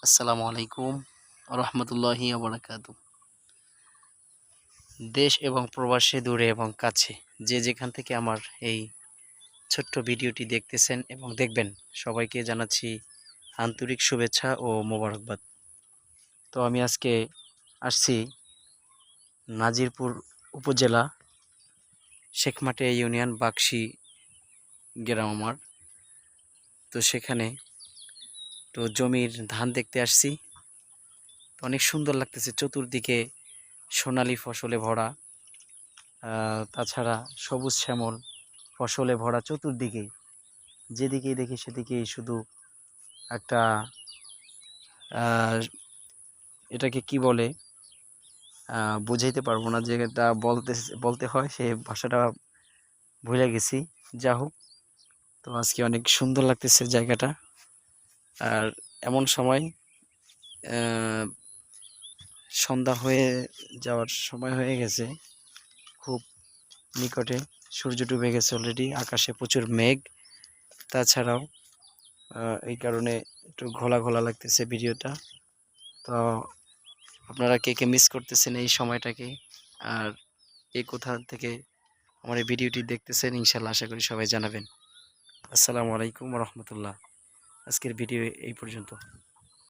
আসসালামু আলাইকুম রহমতুল্লাহি ওবরাকাতু। দেশ এবং প্রবাসে দূরে এবং কাছে যে যেখান থেকে আমার এই ছোট্ট ভিডিওটি দেখতেছেন এবং দেখবেন, সবাইকে জানাচ্ছি আন্তরিক শুভেচ্ছা ও মোবারকবাদ। তো আমি আজকে আসছি নাজিরপুর উপজেলা শেখমাটিয়া ইউনিয়ন বাকশি গ্রাম আমার। তো সেখানে তো জমির ধান দেখতে আসছি। তো অনেক সুন্দর লাগতেছে, চতুর্দিকে সোনালী ফসলে ভরা, তাছাড়া সবুজ শ্যামল ফসলে ভরা চতুর্দিকেই। যেদিকেই দেখি সেদিকেই শুধু একটা আহ, এটাকে কি বলে বুঝাইতে পারবো না, যে এটা বলতে হয় সে ভাষাটা ভুলে গেছি। যা হোক, তো আজকে অনেক সুন্দর লাগতেছে জায়গাটা। আর এমন সময় আহ, সন্ধ্যা হয়ে যাওয়ার সময় হয়ে গেছে, খুব নিকটে সূর্য ডুবে গেছে অলরেডি, আকাশে প্রচুর মেঘ। তাছাড়াও এই কারণে একটু ঘোলা ঘোলা লাগতেছে ভিডিওটা। তো আপনারা কে কে মিস করতেছেন এই সময়টাকে, আর কে কোথা থেকে আমার এই ভিডিওটি দেখতেছেন, ইনশাল্লাহ আশা করি সবাই জানাবেন। আসসালামু আলাইকুম রহমতুল্লাহ। আজকের ভিডিও এই পর্যন্ত।